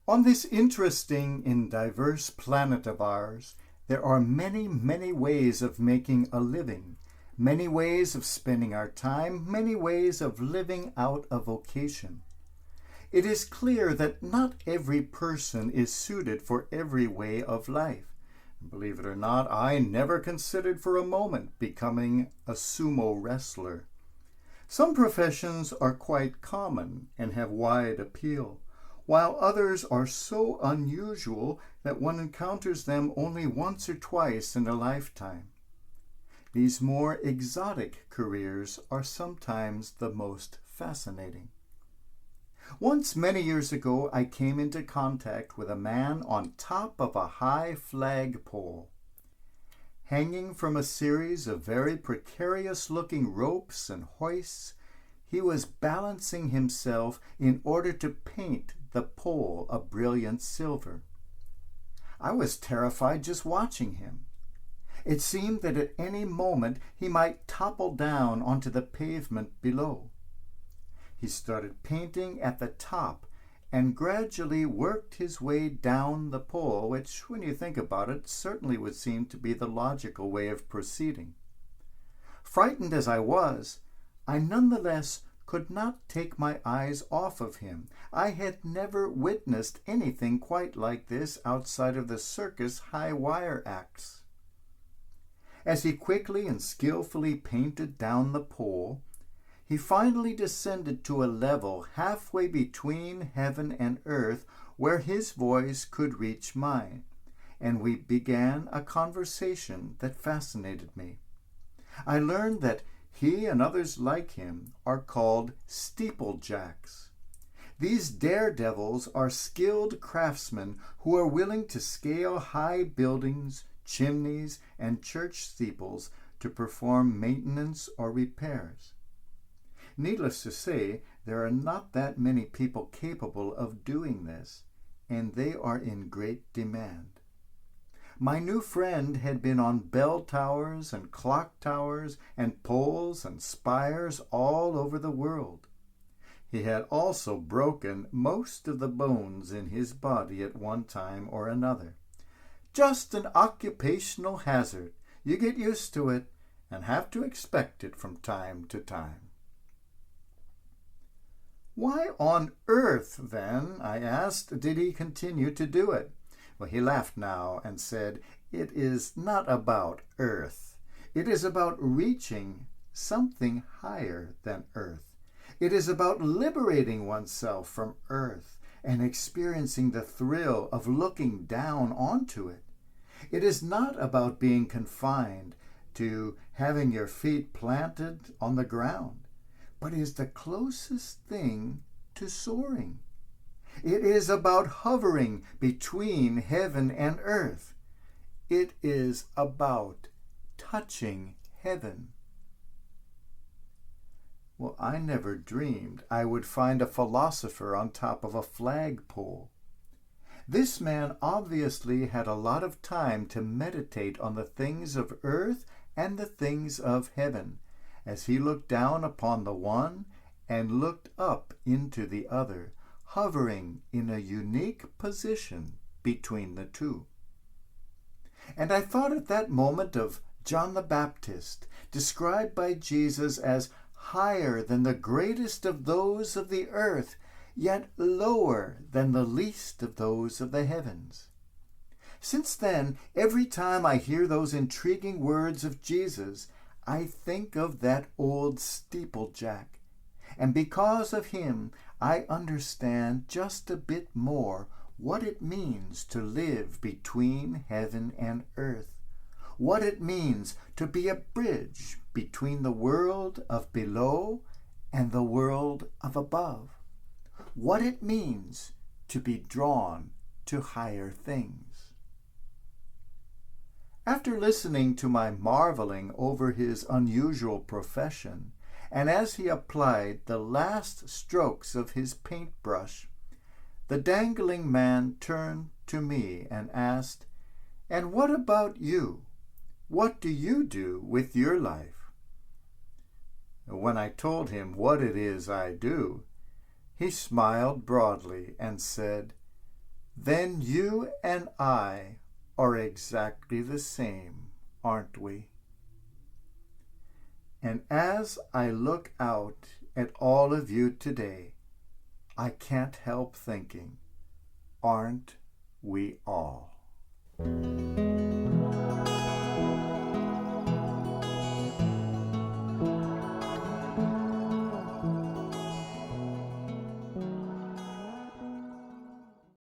On this interesting and diverse planet of ours, there are many, many ways of making a living, many ways of spending our time, many ways of living out a vocation. It is clear that not every person is suited for every way of life. Believe it or not, I never considered for a moment becoming a sumo wrestler. Some professions are quite common and have wide appeal, while others are so unusual that one encounters them only once or twice in a lifetime. These more exotic careers are sometimes the most fascinating. Once, many years ago, I came into contact with a man on top of a high flagpole. Hanging from a series of very precarious-looking ropes and hoists, he was balancing himself in order to paint the pole a brilliant silver. I was terrified just watching him. It seemed that at any moment he might topple down onto the pavement below. He started painting at the top and gradually worked his way down the pole, which, when you think about it, certainly would seem to be the logical way of proceeding. Frightened as I was, I nonetheless could not take my eyes off of him. I had never witnessed anything quite like this outside of the circus high wire acts. As he quickly and skillfully painted down the pole, he finally descended to a level halfway between heaven and earth where his voice could reach mine, and we began a conversation that fascinated me. I learned that he and others like him are called Steeplejacks. These daredevils are skilled craftsmen who are willing to scale high buildings, chimneys, and church steeples to perform maintenance or repairs. Needless to say, there are not that many people capable of doing this, and they are in great demand. My new friend had been on bell towers and clock towers and poles and spires all over the world. He had also broken most of the bones in his body at one time or another. Just an occupational hazard. You get used to it and have to expect it from time to time. Why on earth, then, I asked, did he continue to do it? Well, he laughed now and said, "It is not about earth. It is about reaching something higher than earth. It is about liberating oneself from earth and experiencing the thrill of looking down onto it. It is not about being confined to having your feet planted on the ground, but is the closest thing to soaring. It is about hovering between heaven and earth. It is about touching heaven." Well, I never dreamed I would find a philosopher on top of a flagpole. This man obviously had a lot of time to meditate on the things of earth and the things of heaven, as he looked down upon the one and looked up into the other, hovering in a unique position between the two. And I thought at that moment of John the Baptist, described by Jesus as higher than the greatest of those of the earth, yet lower than the least of those of the heavens. Since then, every time I hear those intriguing words of Jesus, I think of that old Steeplejack, and because of him, I understand just a bit more what it means to live between heaven and earth, what it means to be a bridge between the world of below and the world of above, what it means to be drawn to higher things. After listening to my marveling over his unusual profession, and as he applied the last strokes of his paintbrush, the dangling man turned to me and asked, "And what about you? What do you do with your life?" When I told him what it is I do, he smiled broadly and said, then you and I are exactly the same, aren't we? And as I look out at all of you today, I can't help thinking, aren't we all?